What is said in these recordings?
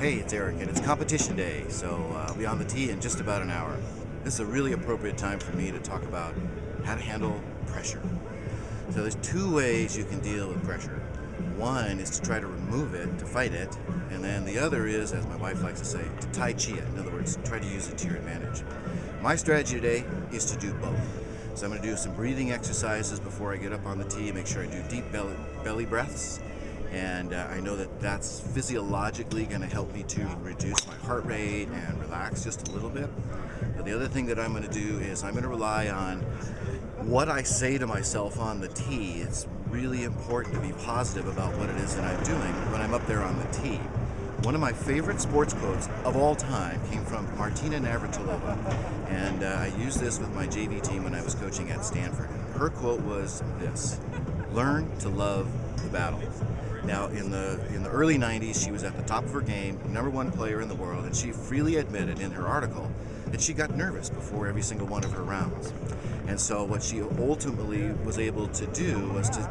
Hey, it's Eric, and it's competition day, so I'll be on the tee in just about an hour. This is a really appropriate time for me to talk about how to handle pressure. So there's two ways you can deal with pressure. One is to try to remove it, to fight it, and then the other is, as my wife likes to say, to tai chi it. In other words, try to use it to your advantage. My strategy today is to do both. So I'm going to do some breathing exercises before I get up on the tee, make sure I do deep belly breaths. And I know that that's physiologically going to help me to reduce my heart rate and relax just a little bit. But the other thing that I'm going to do is I'm going to rely on what I say to myself on the tee. It's really important to be positive about what it is that I'm doing when I'm up there on the tee. One of my favorite sports quotes of all time came from Martina Navratilova, and I used this with my JV team when I was coaching at Stanford. Her quote was this: "Learn to love the battle." Now, in the early 90s, she was at the top of her game, #1 player in the world, and she freely admitted in her article that she got nervous before every single one of her rounds. And so what she ultimately was able to do was to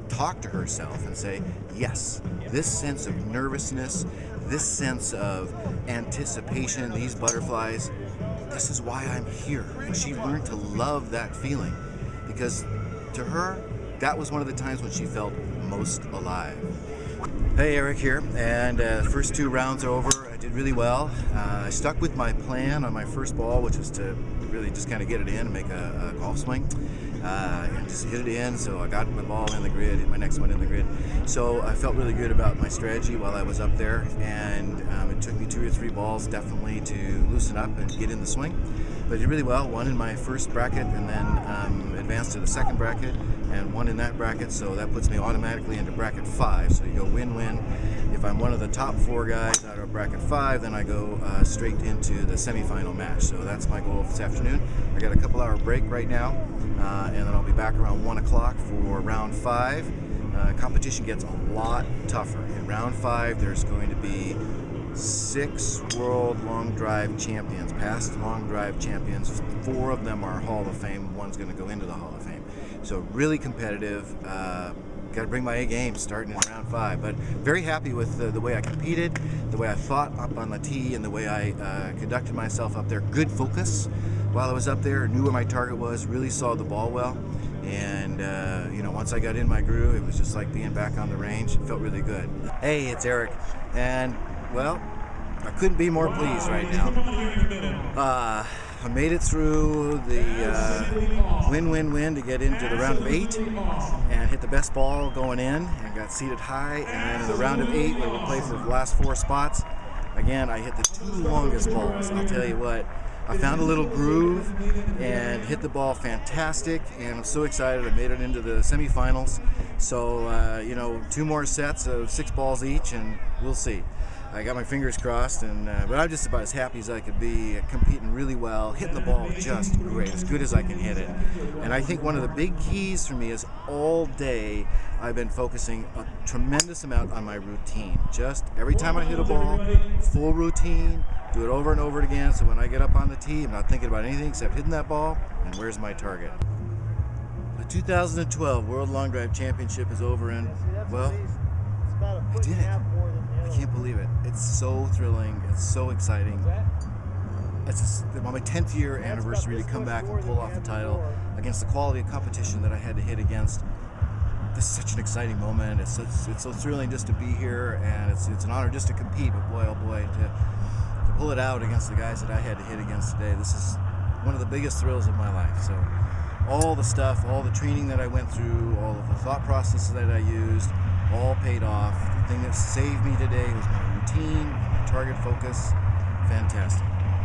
talk to herself and say, yes, this sense of nervousness, this sense of anticipation, these butterflies, this is why I'm here. And she learned to love that feeling, because to her, that was one of the times when she felt most alive. Hey, Eric here, and first two rounds are over. I did really well. I stuck with my plan on my first ball, which was to really just kind of get it in and make a golf swing, and just hit it in. So I got my ball in the grid, hit my next one in the grid. So I felt really good about my strategy while I was up there, and it took me 2 or 3 balls definitely to loosen up and get in the swing. But I did really well, won in my first bracket, and then advanced to the second bracket and won in that bracket, so that puts me automatically into bracket 5. So you go win-win. If I'm one of the top 4 guys out of bracket 5, then I go straight into the semifinal match. So that's my goal this afternoon. I got a couple-hour break right now, and then I'll be back around 1 o'clock for round 5. Competition gets a lot tougher. In round 5, there's going to be 6 world long drive champions, past long drive champions. 4 of them are Hall of Fame. One's going to go into the Hall of Fame. So really competitive. Got to bring my A game starting in round 5. But very happy with the way I competed, the way I thought up on the tee, and the way I conducted myself up there. Good focus while I was up there. Knew where my target was. Really saw the ball well. And once I got in my groove, it was just like being back on the range. It felt really good. Hey, it's Eric, and well, I couldn't be more pleased right now. I made it through the win-win-win to get into the round of 8 and hit the best ball going in and got seated high. And then in the round of 8, where we played for the last 4 spots, again, I hit the 2 longest balls. I'll tell you what, I found a little groove and hit the ball fantastic, and I'm so excited. I made it into the semifinals. So, 2 more sets of 6 balls each, and we'll see. I got my fingers crossed, but I'm just about as happy as I could be, competing really well, hitting the ball just great, as good as I can hit it. And I think one of the big keys for me is all day I've been focusing a tremendous amount on my routine. Just every time I hit a ball, full routine, do it over and over again, so when I get up on the tee, I'm not thinking about anything except hitting that ball and where's my target. The 2012 World Long Drive Championship is over, and well, I did it. I can't believe it. It's so thrilling. It's so exciting. It's on my 10th year anniversary to come back and pull off the title against the quality of competition that I had to hit against. This is such an exciting moment. It's so thrilling just to be here, and it's an honor just to compete. But boy, oh boy, to pull it out against the guys that I had to hit against today, this is one of the biggest thrills of my life. So all the stuff, all the training that I went through, all of the thought processes that I used, all paid off. The thing that saved me today was my routine, my target focus. Fantastic.